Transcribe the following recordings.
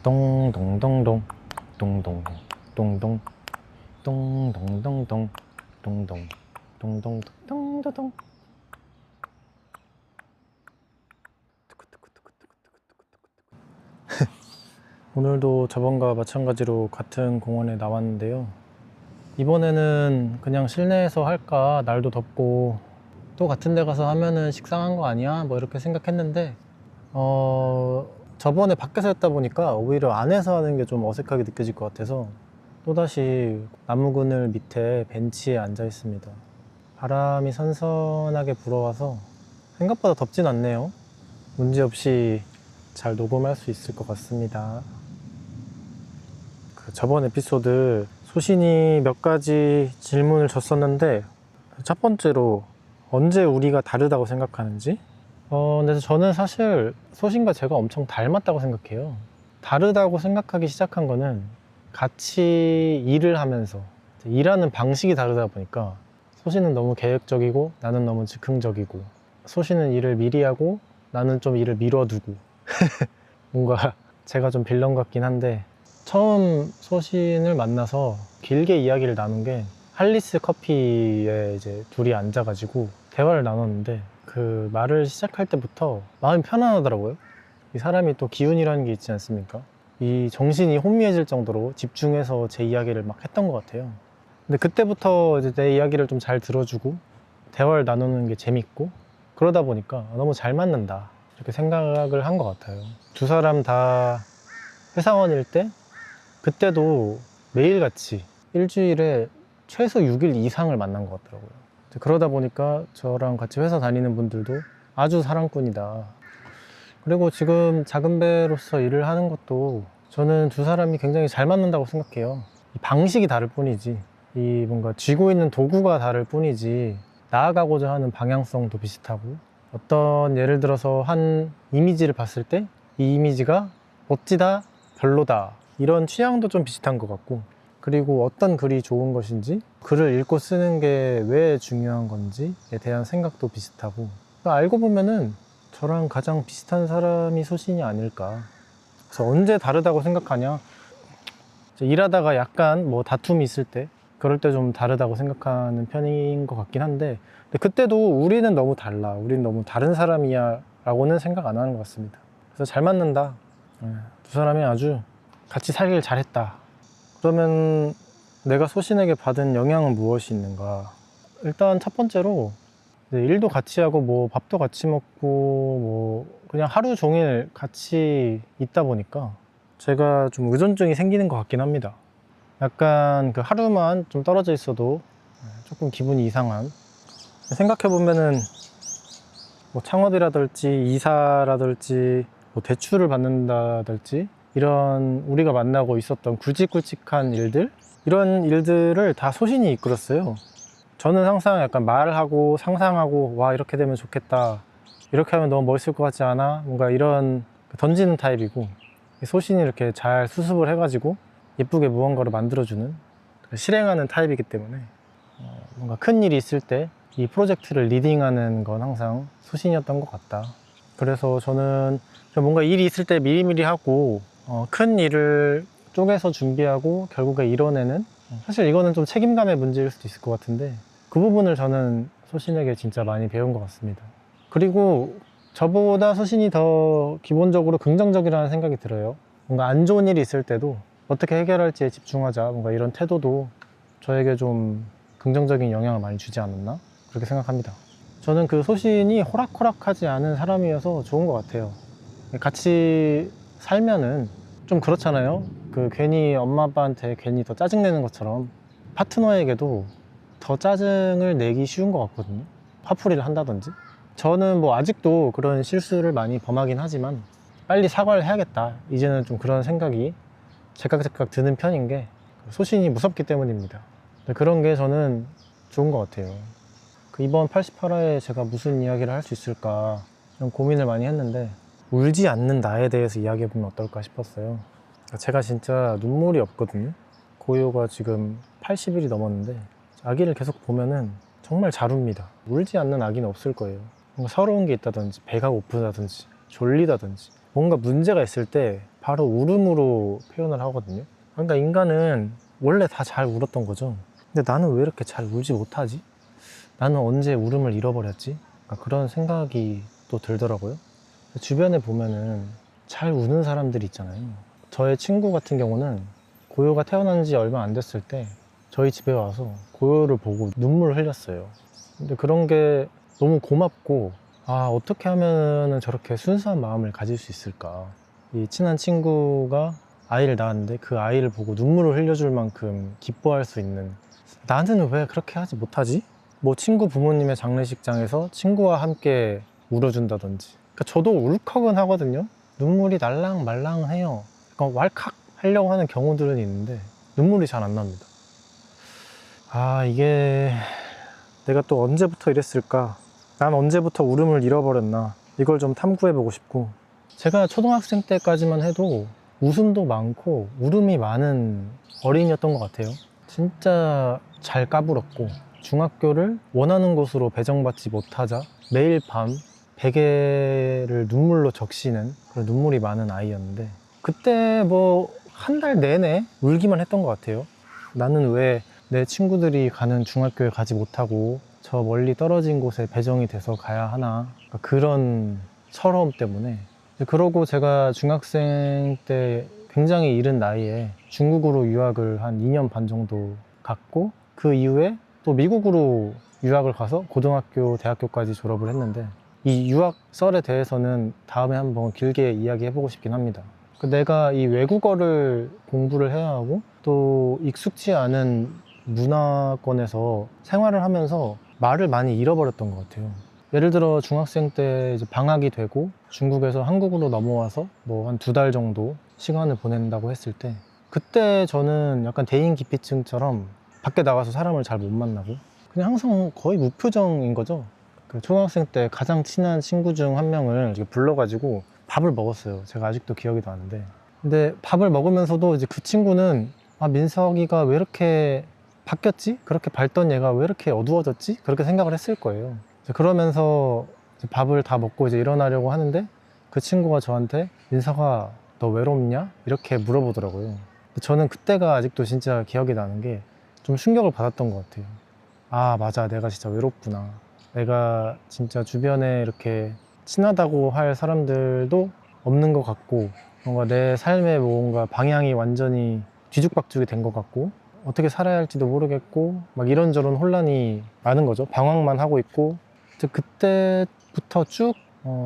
동동동동 동동 동동 동동동동 동동 동동 동동동. 오늘도 저번과 마찬가지로 같은 공원에 나왔는데요. 이번에는 그냥 실내에서 할까, 날도 덥고 또 같은 데 가서 하면은 식상한 거 아니야? 뭐 이렇게 생각했는데 저번에 밖에서 했다 보니까 오히려 안에서 하는 게 좀 어색하게 느껴질 것 같아서 또다시 나무 그늘 밑에 벤치에 앉아 있습니다. 바람이 선선하게 불어와서 생각보다 덥진 않네요. 문제없이 잘 녹음할 수 있을 것 같습니다. 저번 에피소드 소신이 몇 가지 질문을 줬었는데, 첫 번째로 언제 우리가 다르다고 생각하는지. 근데 저는 사실 소신과 제가 엄청 닮았다고 생각해요. 다르다고 생각하기 시작한 거는 같이 일을 하면서 일하는 방식이 다르다 보니까, 소신은 너무 계획적이고 나는 너무 즉흥적이고, 소신은 일을 미리 하고 나는 좀 일을 미뤄두고 뭔가 제가 좀 빌런 같긴 한데, 처음 소신을 만나서 길게 이야기를 나눈 게 할리스 커피에 이제 둘이 앉아가지고 대화를 나눴는데, 그 말을 시작할 때부터 마음이 편안하더라고요. 이 사람이 또 기운이라는 게 있지 않습니까? 이 정신이 혼미해질 정도로 집중해서 제 이야기를 막 했던 것 같아요. 근데 그때부터 이제 내 이야기를 좀 잘 들어주고 대화를 나누는 게 재밌고, 그러다 보니까 너무 잘 맞는다 이렇게 생각을 한 것 같아요. 두 사람 다 회사원일 때, 그때도 매일같이 일주일에 최소 6일 이상을 만난 것 같더라고요. 그러다 보니까 저랑 같이 회사 다니는 분들도 아주 사랑꾼이다. 그리고 지금 작은 배로서 일을 하는 것도 저는 두 사람이 굉장히 잘 맞는다고 생각해요. 이 방식이 다를 뿐이지, 이 뭔가 쥐고 있는 도구가 다를 뿐이지, 나아가고자 하는 방향성도 비슷하고, 어떤 예를 들어서 한 이미지를 봤을 때 이 이미지가 멋지다, 별로다, 이런 취향도 좀 비슷한 것 같고, 그리고 어떤 글이 좋은 것인지, 글을 읽고 쓰는 게 왜 중요한 건지에 대한 생각도 비슷하고, 알고 보면은 저랑 가장 비슷한 사람이 소신이 아닐까. 그래서 언제 다르다고 생각하냐, 일하다가 약간 뭐 다툼이 있을 때, 그럴 때 좀 다르다고 생각하는 편인 것 같긴 한데, 근데 그때도 우리는 너무 달라, 우리는 너무 다른 사람이야 라고는 생각 안 하는 것 같습니다. 그래서 잘 맞는다, 두 사람이 아주 같이 살길 잘했다. 그러면 내가 소신에게 받은 영향은 무엇이 있는가? 일단 첫 번째로 일도 같이 하고 뭐 밥도 같이 먹고 뭐 그냥 하루 종일 같이 있다 보니까 제가 좀 의존증이 생기는 것 같긴 합니다. 약간 그 하루만 좀 떨어져 있어도 조금 기분이 이상한, 생각해보면은 뭐 창업이라든지 이사라든지 뭐 대출을 받는다든지, 이런 우리가 만나고 있었던 굵직굵직한 일들, 이런 일들을 다 소신이 이끌었어요. 저는 항상 약간 말을 하고 상상하고, 와 이렇게 되면 좋겠다, 이렇게 하면 너무 멋있을 것 같지 않아? 뭔가 이런 던지는 타입이고, 소신이 이렇게 잘 수습을 해가지고 예쁘게 무언가를 만들어주는, 실행하는 타입이기 때문에 뭔가 큰 일이 있을 때 이 프로젝트를 리딩하는 건 항상 소신이었던 것 같다. 그래서 저는 뭔가 일이 있을 때 미리미리 하고 큰 일을 쪼개서 준비하고 결국에 이뤄내는, 사실 이거는 좀 책임감의 문제일 수도 있을 것 같은데, 그 부분을 저는 소신에게 진짜 많이 배운 것 같습니다. 그리고 저보다 소신이 더 기본적으로 긍정적이라는 생각이 들어요. 뭔가 안 좋은 일이 있을 때도 어떻게 해결할지에 집중하자, 뭔가 이런 태도도 저에게 좀 긍정적인 영향을 많이 주지 않았나, 그렇게 생각합니다. 저는 그 소신이 호락호락하지 않은 사람이어서 좋은 것 같아요. 같이 살면은 좀 그렇잖아요. 그 괜히 엄마 아빠한테 괜히 더 짜증내는 것처럼 파트너에게도 더 짜증을 내기 쉬운 것 같거든요. 화풀이를 한다든지. 저는 뭐 아직도 그런 실수를 많이 범하긴 하지만 빨리 사과를 해야겠다, 이제는 좀 그런 생각이 제깍제깍 드는 편인 게, 소신이 무섭기 때문입니다. 그런 게 저는 좋은 것 같아요. 이번 88화에 제가 무슨 이야기를 할 수 있을까 이런 고민을 많이 했는데, 울지 않는 나에 대해서 이야기해보면 어떨까 싶었어요. 제가 진짜 눈물이 없거든요. 고요가 지금 80일이 넘었는데 아기를 계속 보면은 정말 잘 웁니다. 울지 않는 아기는 없을 거예요. 뭔가 서러운 게 있다든지, 배가 고프다든지, 졸리다든지, 뭔가 문제가 있을 때 바로 울음으로 표현을 하거든요. 그러니까 인간은 원래 다 잘 울었던 거죠. 근데 나는 왜 이렇게 잘 울지 못하지? 나는 언제 울음을 잃어버렸지? 그러니까 그런 생각이 또 들더라고요. 주변에 보면은 잘 우는 사람들이 있잖아요. 저의 친구 같은 경우는 고요가 태어난 지 얼마 안 됐을 때 저희 집에 와서 고요를 보고 눈물을 흘렸어요. 근데 그런 게 너무 고맙고, 아, 어떻게 하면 저렇게 순수한 마음을 가질 수 있을까? 이 친한 친구가 아이를 낳았는데 그 아이를 보고 눈물을 흘려줄 만큼 기뻐할 수 있는, 나는 왜 그렇게 하지 못하지? 뭐 친구 부모님의 장례식장에서 친구와 함께 울어준다든지. 그러니까 저도 울컥은 하거든요. 눈물이 날랑 말랑해요. 그러니까 왈칵 하려고 하는 경우들은 있는데 눈물이 잘 안 납니다. 아, 이게 내가 또 언제부터 이랬을까? 난 언제부터 울음을 잃어버렸나? 이걸 좀 탐구해보고 싶고, 제가 초등학생 때까지만 해도 웃음도 많고 울음이 많은 어린이였던 것 같아요. 진짜 잘 까불었고, 중학교를 원하는 곳으로 배정받지 못하자 매일 밤 베개를 눈물로 적시는 그런 눈물이 많은 아이였는데, 그때 뭐 한 달 내내 울기만 했던 것 같아요. 나는 왜 내 친구들이 가는 중학교에 가지 못하고 저 멀리 떨어진 곳에 배정이 돼서 가야 하나, 그러니까 그런 서러움 때문에. 그러고 제가 중학생 때 굉장히 이른 나이에 중국으로 유학을 한 2년 반 정도 갔고, 그 이후에 또 미국으로 유학을 가서 고등학교, 대학교까지 졸업을 했는데, 이 유학 썰에 대해서는 다음에 한번 길게 이야기해보고 싶긴 합니다. 내가 이 외국어를 공부를 해야 하고 또 익숙치 않은 문화권에서 생활을 하면서 말을 많이 잃어버렸던 것 같아요. 예를 들어 중학생 때 이제 방학이 되고 중국에서 한국으로 넘어와서 뭐 한 2달 정도 시간을 보낸다고 했을 때, 그때 저는 약간 대인기피증처럼 밖에 나가서 사람을 잘 못 만나고 그냥 항상 거의 무표정인 거죠. 그 초등학생 때 가장 친한 친구 중 한 명을 이렇게 불러가지고 밥을 먹었어요. 제가 아직도 기억이 나는데, 근데 밥을 먹으면서도 이제 그 친구는, 아, 민석이가 왜 이렇게 바뀌었지? 그렇게 밝던 얘가 왜 이렇게 어두워졌지? 그렇게 생각을 했을 거예요. 그러면서 이제 밥을 다 먹고 이제 일어나려고 하는데 그 친구가 저한테, 민석아, 너 외롭냐? 이렇게 물어보더라고요. 저는 그때가 아직도 진짜 기억이 나는 게 좀 충격을 받았던 것 같아요. 아, 맞아, 내가 진짜 외롭구나. 내가 진짜 주변에 이렇게 친하다고 할 사람들도 없는 것 같고, 뭔가 내 삶의 뭔가 방향이 완전히 뒤죽박죽이 된 것 같고, 어떻게 살아야 할지도 모르겠고, 막 이런저런 혼란이 많은 거죠. 방황만 하고 있고. 그때부터 쭉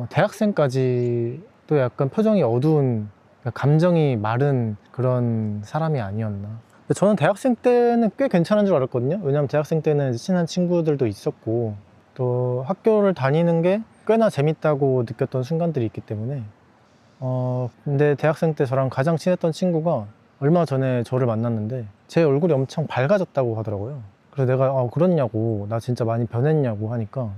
대학생까지 또 약간 표정이 어두운, 감정이 마른 그런 사람이 아니었나. 저는 대학생 때는 꽤 괜찮은 줄 알았거든요. 왜냐면 대학생 때는 친한 친구들도 있었고, 또 학교를 다니는 게 꽤나 재밌다고 느꼈던 순간들이 있기 때문에. 근데 대학생 때 저랑 가장 친했던 친구가 얼마 전에 저를 만났는데 제 얼굴이 엄청 밝아졌다고 하더라고요. 그래서 내가 그렇냐고, 나 진짜 많이 변했냐고 하니까,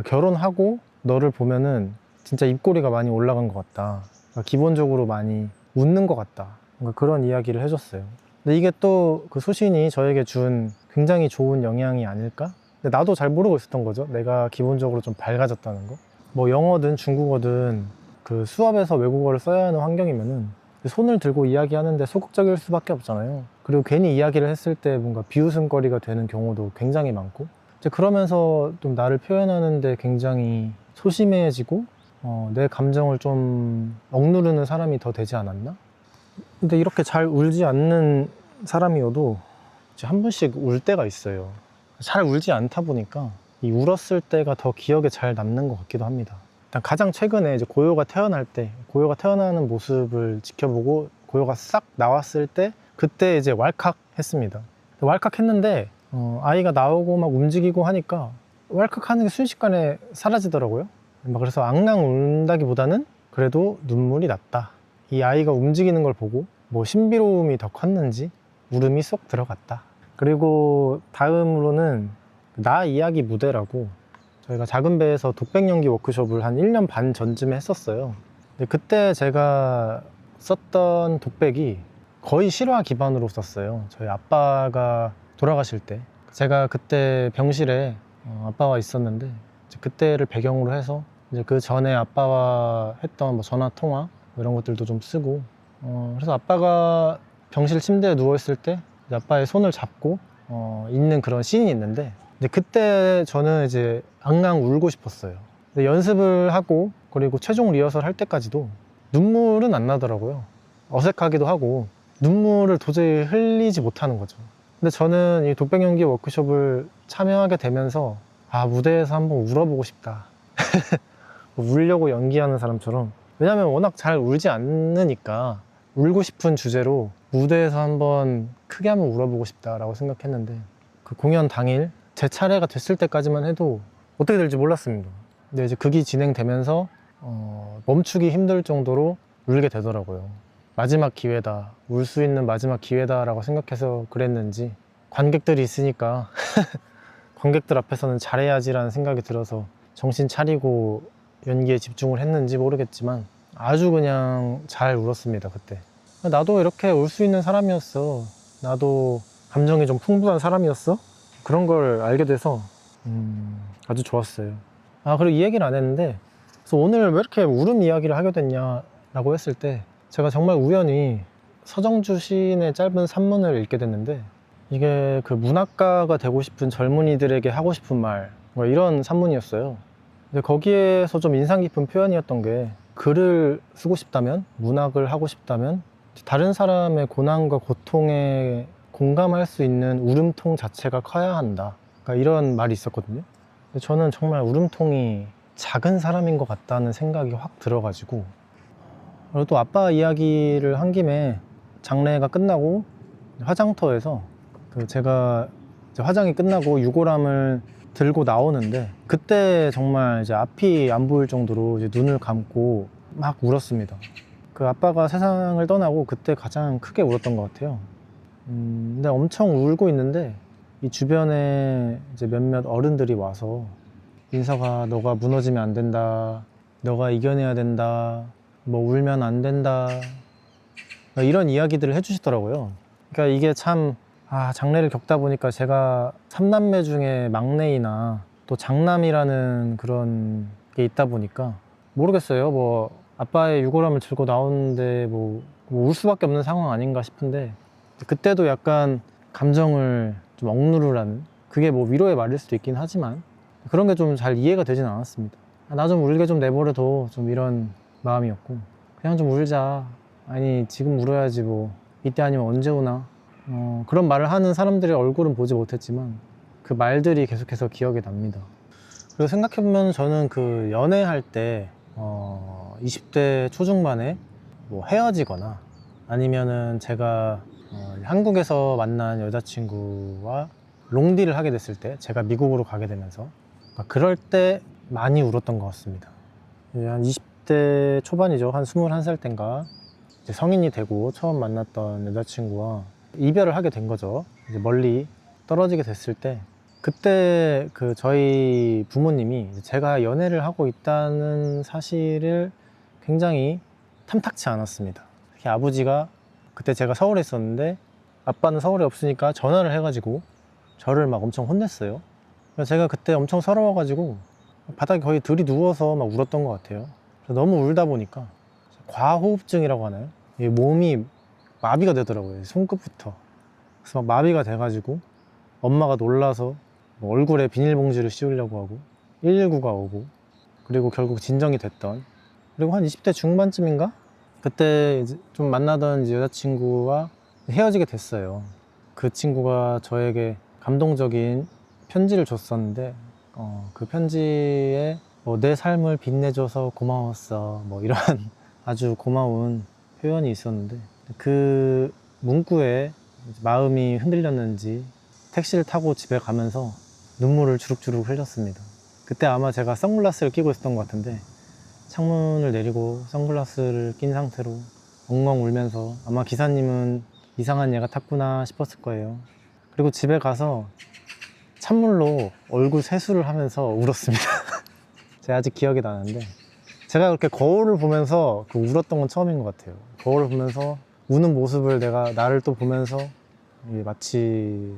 결혼하고 너를 보면은 진짜 입꼬리가 많이 올라간 것 같다, 그러니까 기본적으로 많이 웃는 것 같다, 그런 이야기를 해줬어요. 근데 이게 또 그 소신이 저에게 준 굉장히 좋은 영향이 아닐까? 근데 나도 잘 모르고 있었던 거죠. 내가 기본적으로 좀 밝아졌다는 거. 뭐 영어든 중국어든 그 수업에서 외국어를 써야 하는 환경이면은 손을 들고 이야기하는데 소극적일 수밖에 없잖아요. 그리고 괜히 이야기를 했을 때 뭔가 비웃음거리가 되는 경우도 굉장히 많고, 이제 그러면서 좀 나를 표현하는데 굉장히 소심해지고 내 감정을 좀 억누르는 사람이 더 되지 않았나? 근데 이렇게 잘 울지 않는 사람이어도 이제 한 번씩 울 때가 있어요. 잘 울지 않다 보니까 이 울었을 때가 더 기억에 잘 남는 것 같기도 합니다. 일단 가장 최근에 이제 고요가 태어날 때, 고요가 태어나는 모습을 지켜보고 고요가 싹 나왔을 때, 그때 이제 왈칵 했습니다. 왈칵 했는데 아이가 나오고 막 움직이고 하니까 왈칵 하는 게 순식간에 사라지더라고요. 그래서 앙앙 운다기보다는 그래도 눈물이 났다. 이 아이가 움직이는 걸 보고 뭐 신비로움이 더 컸는지 울음이 쏙 들어갔다. 그리고 다음으로는 나 이야기 무대라고, 저희가 작은 배에서 독백연기 워크숍을 한 1년 반 전쯤에 했었어요. 근데 그때 제가 썼던 독백이 거의 실화 기반으로 썼어요. 저희 아빠가 돌아가실 때, 제가 그때 병실에 아빠와 있었는데, 그때를 배경으로 해서 이제 그 전에 아빠와 했던 뭐 전화 통화, 이런 것들도 좀 쓰고 그래서 아빠가 병실 침대에 누워있을 때 이제 아빠의 손을 잡고 있는 그런 씬이 있는데 이제 그때 저는 이제 앙앙 울고 싶었어요. 근데 연습을 하고 그리고 최종 리허설 할 때까지도 눈물은 안 나더라고요. 어색하기도 하고 눈물을 도저히 흘리지 못하는 거죠. 근데 저는 이 독백 연기 워크숍을 참여하게 되면서 무대에서 한번 울어보고 싶다. 울려고 연기하는 사람처럼. 왜냐면 워낙 잘 울지 않으니까 울고 싶은 주제로 무대에서 한번 크게 한번 울어보고 싶다라고 생각했는데 그 공연 당일 제 차례가 됐을 때까지만 해도 어떻게 될지 몰랐습니다. 근데 이제 극이 진행되면서 멈추기 힘들 정도로 울게 되더라고요. 마지막 기회다, 울 수 있는 마지막 기회다라고 생각해서 그랬는지 관객들이 있으니까 관객들 앞에서는 잘해야지라는 생각이 들어서 정신 차리고 연기에 집중을 했는지 모르겠지만 아주 그냥 잘 울었습니다. 그때 나도 이렇게 울 수 있는 사람이었어, 나도 감정이 좀 풍부한 사람이었어, 그런 걸 알게 돼서 아주 좋았어요. 그리고 이 얘기를 안 했는데 그래서 오늘 왜 이렇게 울음 이야기를 하게 됐냐라고 했을 때 제가 정말 우연히 서정주 시인의 짧은 산문을 읽게 됐는데 이게 그 문학가가 되고 싶은 젊은이들에게 하고 싶은 말 뭐 이런 산문이었어요. 근데 거기에서 좀 인상 깊은 표현이었던 게 글을 쓰고 싶다면, 문학을 하고 싶다면 다른 사람의 고난과 고통에 공감할 수 있는 울음통 자체가 커야 한다, 그러니까 이런 말이 있었거든요. 근데 저는 정말 울음통이 작은 사람인 것 같다는 생각이 확 들어가지고 그리고 또 아빠 이야기를 한 김에 장례가 끝나고 화장터에서 제가 이제 화장이 끝나고 유골함을 들고 나오는데 그때 정말 이제 앞이 안 보일 정도로 이제 눈을 감고 막 울었습니다. 그 아빠가 세상을 떠나고 그때 가장 크게 울었던 것 같아요. 근데 엄청 울고 있는데 이 주변에 이제 몇몇 어른들이 와서 인서가 너가 무너지면 안 된다, 너가 이겨내야 된다, 뭐 울면 안 된다, 이런 이야기들을 해주시더라고요. 그러니까 이게 참 장례를 겪다 보니까 제가 3남매 중에 막내이나 또 장남이라는 그런 게 있다 보니까 모르겠어요. 뭐 아빠의 유골함을 들고 나오는데 뭐 울 수밖에 없는 상황 아닌가 싶은데 그때도 약간 감정을 좀 억누르라는, 그게 뭐 위로의 말일 수도 있긴 하지만 그런 게 좀 잘 이해가 되진 않았습니다. 나 좀 울게 좀 내버려둬, 좀 이런 마음이었고 그냥 좀 울자, 아니 지금 울어야지 뭐 이때 아니면 언제 오나, 그런 말을 하는 사람들의 얼굴은 보지 못했지만 그 말들이 계속해서 기억에 납니다. 그리고 생각해보면 저는 그 연애할 때 20대 초중반에 뭐 헤어지거나 아니면은 제가 한국에서 만난 여자친구와 롱디를 하게 됐을 때, 제가 미국으로 가게 되면서 그럴 때 많이 울었던 것 같습니다. 한 20대 초반이죠. 한 21살 땐가 이제 성인이 되고 처음 만났던 여자친구와 이별을 하게 된 거죠. 이제 멀리 떨어지게 됐을 때 그때 그 저희 부모님이 제가 연애를 하고 있다는 사실을 굉장히 탐탁치 않았습니다. 특히 아버지가, 그때 제가 서울에 있었는데 아빠는 서울에 없으니까 전화를 해가지고 저를 막 엄청 혼냈어요. 제가 그때 엄청 서러워가지고 바닥에 거의 들이누워서 막 울었던 것 같아요. 너무 울다 보니까 과호흡증이라고 하나요? 몸이 마비가 되더라고요. 손끝부터. 그래서 막 마비가 돼가지고 엄마가 놀라서 뭐 얼굴에 비닐봉지를 씌우려고 하고 119가 오고, 그리고 결국 진정이 됐던, 그리고 한 20대 중반쯤인가? 그때 이제 좀 만나던 이제 여자친구와 헤어지게 됐어요. 그 친구가 저에게 감동적인 편지를 줬었는데 그 편지에 뭐 내 삶을 빛내줘서 고마웠어, 뭐 이런 아주 고마운 표현이 있었는데 그 문구에 마음이 흔들렸는지 택시를 타고 집에 가면서 눈물을 주룩주룩 흘렸습니다. 그때 아마 제가 선글라스를 끼고 있었던 것 같은데 창문을 내리고 선글라스를 낀 상태로 엉엉 울면서, 아마 기사님은 이상한 얘가 탔구나 싶었을 거예요. 그리고 집에 가서 찬물로 얼굴 세수를 하면서 울었습니다. 제가 아직 기억이 나는데 제가 그렇게 거울을 보면서 울었던 건 처음인 것 같아요. 거울을 보면서 우는 모습을 나를 또 보면서 마치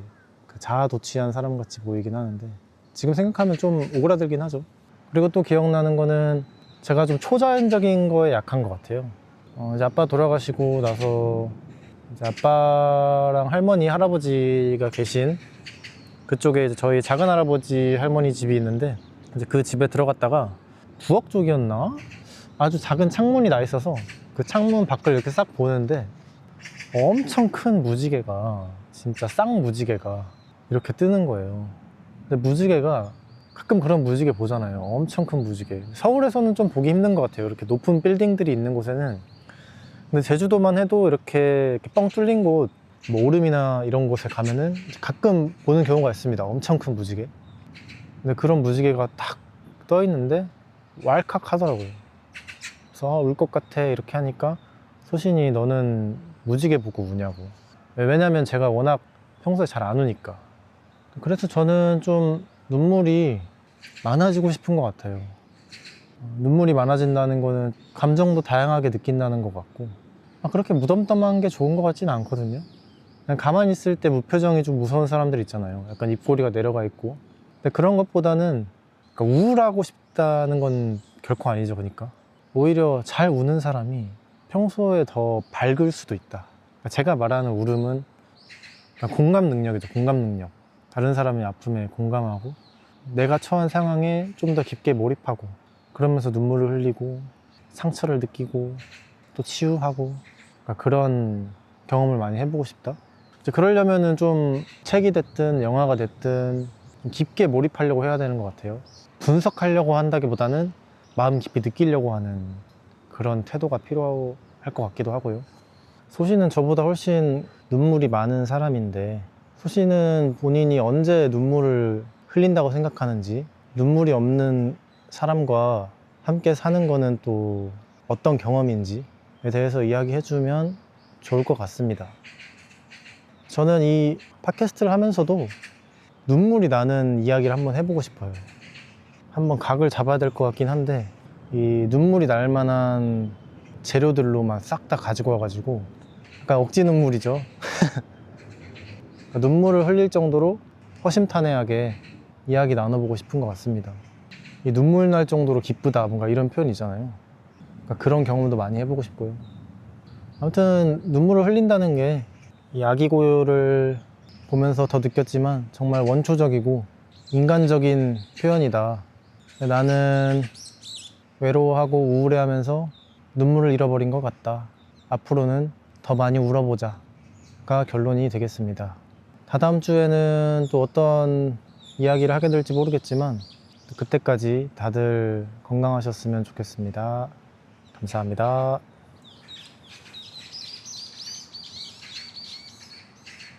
자아도취한 사람 같이 보이긴 하는데 지금 생각하면 좀 오그라들긴 하죠. 그리고 또 기억나는 거는 제가 좀 초자연적인 거에 약한 것 같아요. 이제 아빠 돌아가시고 나서 이제 아빠랑 할머니, 할아버지가 계신 그쪽에 이제 저희 작은 할아버지 할머니 집이 있는데, 이제 그 집에 들어갔다가 부엌 쪽이었나? 아주 작은 창문이 나 있어서 그 창문 밖을 이렇게 싹 보는데 엄청 큰 무지개가, 진짜 쌍무지개가 이렇게 뜨는 거예요. 근데 무지개가, 가끔 그런 무지개 보잖아요. 엄청 큰 무지개. 서울에서는 좀 보기 힘든 것 같아요. 이렇게 높은 빌딩들이 있는 곳에는. 근데 제주도만 해도 이렇게 뻥 뚫린 곳, 뭐 오름이나 이런 곳에 가면은 가끔 보는 경우가 있습니다. 엄청 큰 무지개. 근데 그런 무지개가 딱 떠 있는데 왈칵 하더라고요. 그래서 울 것 같아 이렇게 하니까 소신이 너는 무지개 보고 우냐고. 왜냐면 제가 워낙 평소에 잘 안 우니까. 그래서 저는 좀 눈물이 많아지고 싶은 것 같아요. 눈물이 많아진다는 거는 감정도 다양하게 느낀다는 것 같고, 그렇게 무덤덤한 게 좋은 것 같지는 않거든요. 그냥 가만히 있을 때 무표정이 좀 무서운 사람들 있잖아요. 약간 입꼬리가 내려가 있고. 근데 그런 것보다는, 그러니까 우울하고 싶다는 건 결코 아니죠. 그러니까 오히려 잘 우는 사람이 평소에 더 밝을 수도 있다. 그러니까 제가 말하는 울음은 공감 능력이죠. 공감 능력. 다른 사람의 아픔에 공감하고 내가 처한 상황에 좀 더 깊게 몰입하고, 그러면서 눈물을 흘리고 상처를 느끼고 또 치유하고, 그러니까 그런 경험을 많이 해보고 싶다. 이제 그러려면은 좀 책이 됐든 영화가 됐든 좀 깊게 몰입하려고 해야 되는 것 같아요. 분석하려고 한다기보다는 마음 깊이 느끼려고 하는 그런 태도가 필요할 것 같기도 하고요. 소신은 저보다 훨씬 눈물이 많은 사람인데, 소신은 본인이 언제 눈물을 흘린다고 생각하는지, 눈물이 없는 사람과 함께 사는 거는 또 어떤 경험인지에 대해서 이야기해주면 좋을 것 같습니다. 저는 이 팟캐스트를 하면서도 눈물이 나는 이야기를 한번 해보고 싶어요. 한번 각을 잡아야 될 것 같긴 한데, 이 눈물이 날 만한 재료들로만 싹 다 가지고 와가지고 약간 억지 눈물이죠. 눈물을 흘릴 정도로 허심탄회하게 이야기 나눠보고 싶은 것 같습니다. 이 눈물 날 정도로 기쁘다, 뭔가 이런 표현 있잖아요. 그러니까 그런 경험도 많이 해보고 싶고요. 아무튼 눈물을 흘린다는 게 이 아기고요를 보면서 더 느꼈지만 정말 원초적이고 인간적인 표현이다. 나는 외로워하고 우울해하면서 눈물을 잃어버린 것 같다. 앞으로는 더 많이 울어보자가 결론이 되겠습니다. 다다음 주에는 또 어떤 이야기를 하게 될지 모르겠지만 그때까지 다들 건강하셨으면 좋겠습니다. 감사합니다.